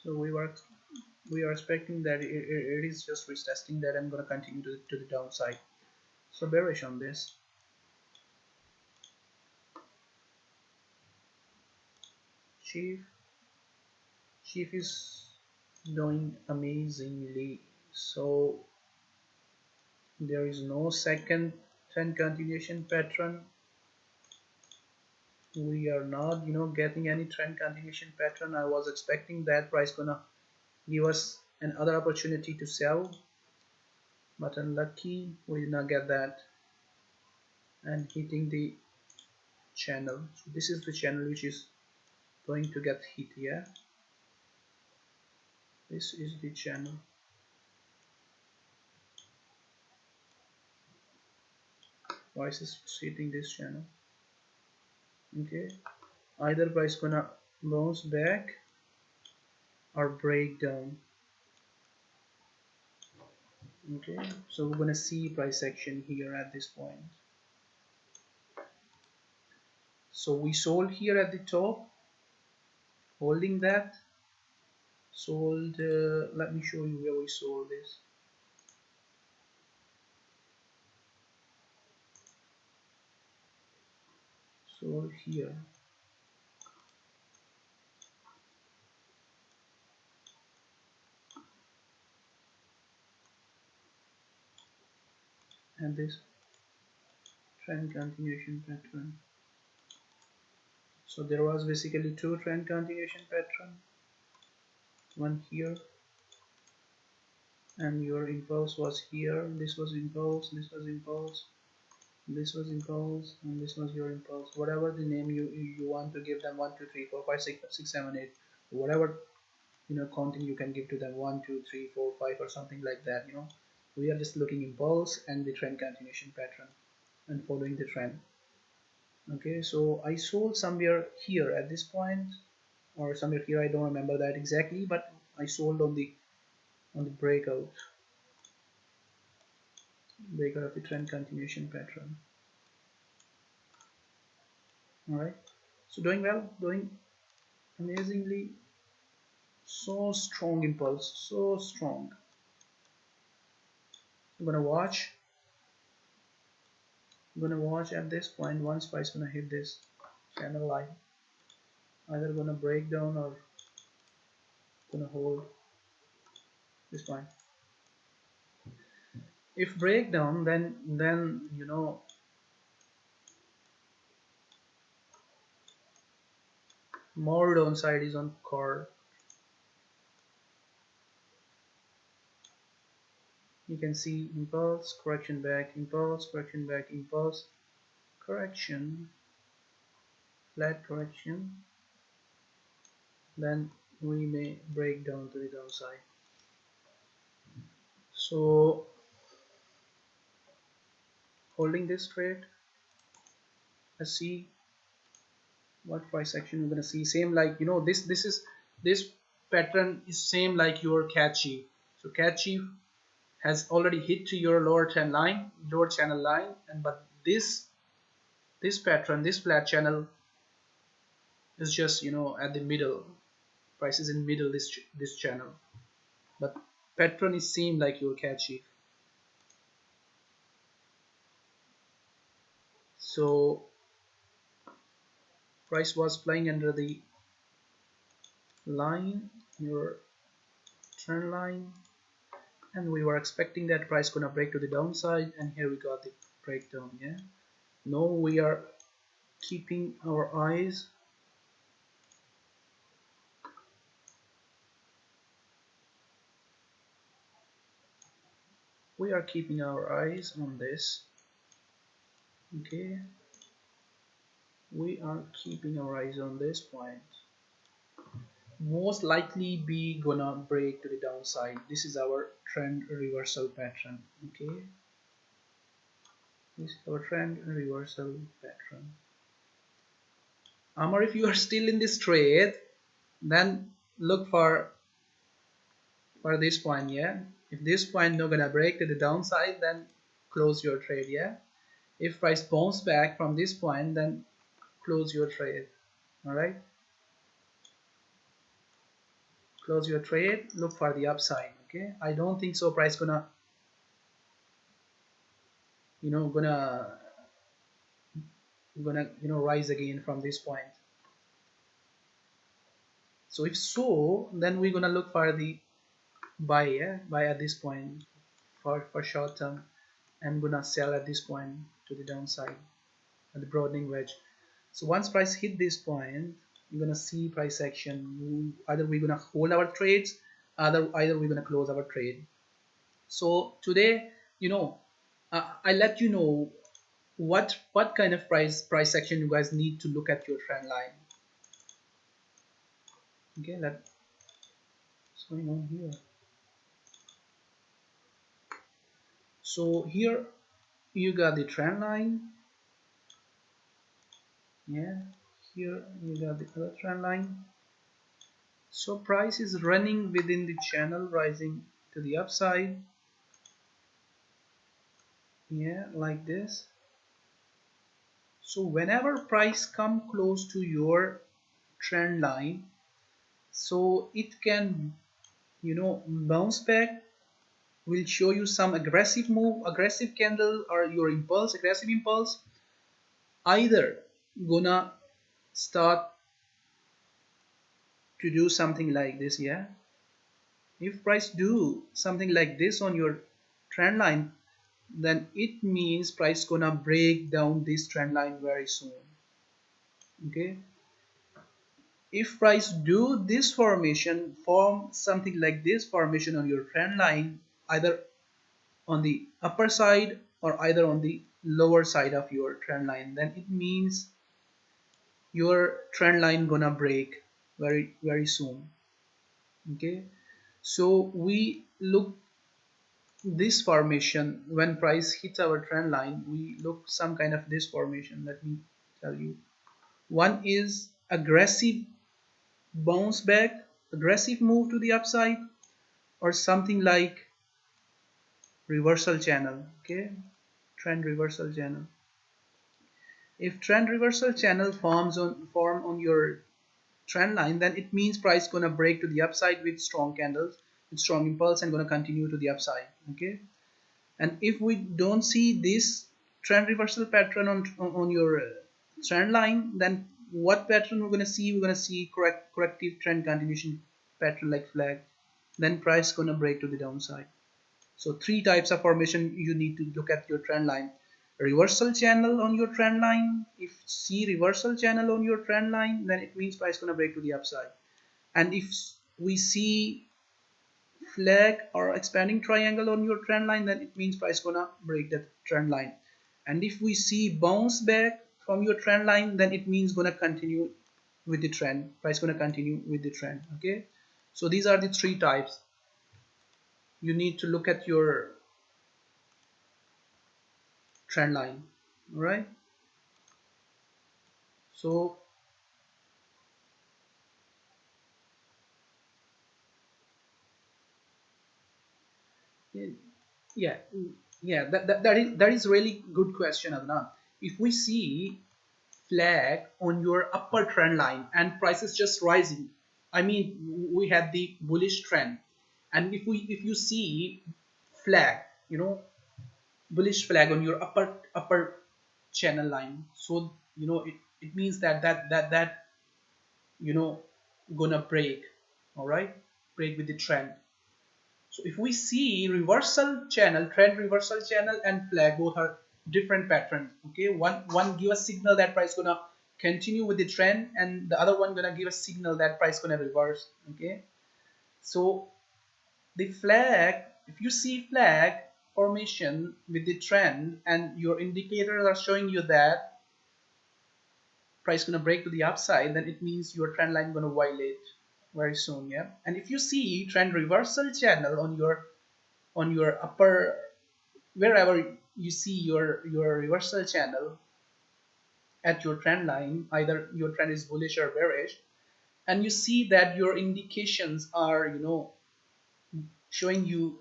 S1: So we are expecting that it is just retesting that and going to continue to the downside. So bearish on this. Chief is doing amazingly. So there is no second trend continuation pattern. We are not getting any trend continuation pattern. I was expecting that price gonna give us another opportunity to sell, but unlucky we did not get that, and hitting the channel. So this is the channel which is going to get hit here. This is the channel. Price is hitting this channel. Okay, either price gonna bounce back or break down. Okay, so we're gonna see price action here at this point. So we sold here at the top, holding that, sold. Let me show you where we sold this. Sold here. And this trend continuation pattern. So there was basically two trend continuation pattern, one here, and your impulse was here. This was impulse, this was impulse, this was impulse, and this was your impulse. Whatever the name you want to give them, 1 2 3 4 5 6 7 8, whatever counting you can give to them, 1 2 3 4 5 or something like that. We are just looking impulse and the trend continuation pattern and following the trend. Okay, so I sold somewhere here at this point or somewhere here, I don't remember that exactly, but I sold on the breakout of the trend continuation pattern. All right, so doing well, doing amazingly. So strong impulse, so strong. I'm gonna watch at this point. Once price gonna hit this channel line, either gonna break down or gonna hold this point. If breakdown, then more downside is on core. You can see impulse, correction back, impulse, correction back, impulse, correction, flat correction, then we may break down to the downside. So holding this trade, let's see what price action we're gonna see. Same like this pattern is same like your catchy. So catchy has already hit to your lower trend line, lower channel line, and but this pattern, this flat channel is just at the middle. Price is in middle this channel, but pattern is same like your catchy. So price was flying under the line, your trend line, and we were expecting that price gonna break to the downside, and here we got the breakdown. Yeah, now we are keeping our eyes on this. Okay, we are keeping our eyes on this point. Most likely be gonna break to the downside. This is our trend reversal pattern. Okay, this is our trend reversal pattern. Amar, if you are still in this trade, then look for this point. Yeah, if this point not gonna break to the downside, then close your trade. Yeah, if price bounce back from this point, then close your trade. All right, close your trade, look for the upside. Okay, I don't think so price gonna gonna rise again from this point. So if so, then we're gonna look for the buy. Yeah, buy at this point for short term, and gonna sell at this point to the downside at the broadening wedge. So once price hit this point, you're gonna see price action. Either we're gonna hold our trades, either we're gonna close our trade. So today, I let you know what kind of price action you guys need to look at your trend line. Okay, that's going on here. So here you got the trend line. Yeah, here you got the other trend line. So price is running within the channel, rising to the upside. Yeah, like this. So whenever price come close to your trend line, so it can bounce back, will show you some aggressive move, aggressive candle, or your impulse, aggressive impulse, either gonna start to do something like this. Yeah, if price do something like this on your trend line, then it means price gonna break down this trend line very soon. Okay, if price do this formation, form something like this formation on your trend line, either on the upper side or either on the lower side of your trend line, then it means your trend line gonna break very soon. Okay, so we look this formation, when price hits our trend line, we look some kind of this formation. Let me tell you. One is aggressive bounce back, aggressive move to the upside, or something like reversal channel. Okay, trend reversal channel. If trend reversal channel form on your trend line, then it means price gonna break to the upside with strong candles, with strong impulse, and gonna continue to the upside. Okay, and if we don't see this trend reversal pattern on your trend line, then what pattern we're gonna see? We're gonna see corrective trend continuation pattern like flag. Then price gonna break to the downside. So three types of formation you need to look at your trend line. Reversal channel on your trend line. If see reversal channel on your trend line, then it means price gonna break to the upside. And if we see flag or expanding triangle on your trend line, then it means price gonna break that trend line. And if we see bounce back from your trend line, then it means gonna continue with the trend. Price gonna continue with the trend. Okay, so these are the three types you need to look at your trend line. All right, so yeah, yeah, that is really good question, Adnan. If we see flag on your upper trend line and price is just rising, I mean we had the bullish trend, and if you see flag, bullish flag on your upper channel line, so it means that gonna break. All right, break with the trend. So if we see reversal channel, trend reversal channel and flag, both are different patterns. Okay, one give a signal that price gonna continue with the trend, and the other one gonna give a signal that price gonna reverse. Okay, so the flag, if you see flag formation with the trend and your indicators are showing you that price gonna break to the upside, then it means your trend line gonna violate very soon. Yeah, and if you see trend reversal channel on your upper, wherever you see your reversal channel at your trend line, either your trend is bullish or bearish, and you see that your indications are showing you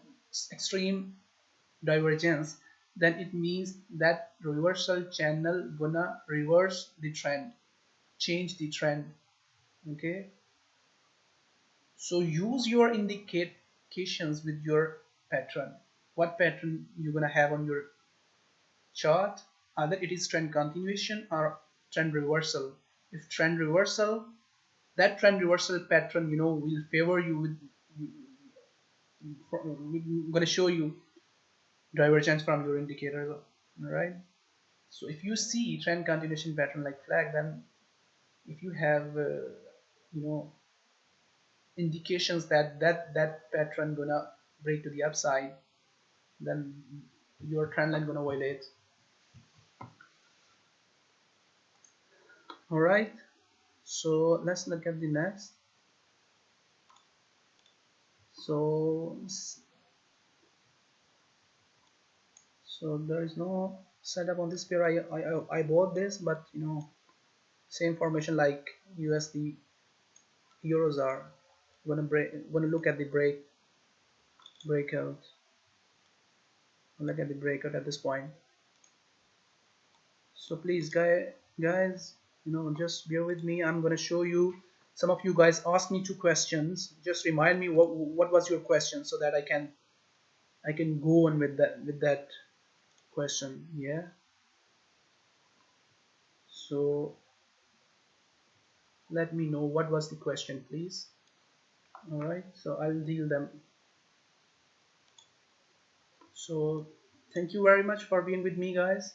S1: extreme divergence, then it means that reversal channel gonna reverse the trend, change the trend. Okay, so use your indications with your pattern. What pattern you're gonna have on your chart, either it is trend continuation or trend reversal. If trend reversal, that trend reversal pattern will favor you with, I'm going to show you divergence from your indicators. All right, so if you see trend continuation pattern like flag, then if you have you know indications that pattern gonna break to the upside, then your trend line gonna violate. All right, so let's look at the next. So there is no setup on this pair. I bought this, but same formation like USD euros are gonna look at the breakout. Look at the breakout at this point. So please guys, just bear with me. I'm gonna show you. Some of you guys asked me two questions. Just remind me what was your question, so that I can go on with that question. Yeah, so let me know what was the question, please. All right, so I'll deal them. So thank you very much for being with me, guys.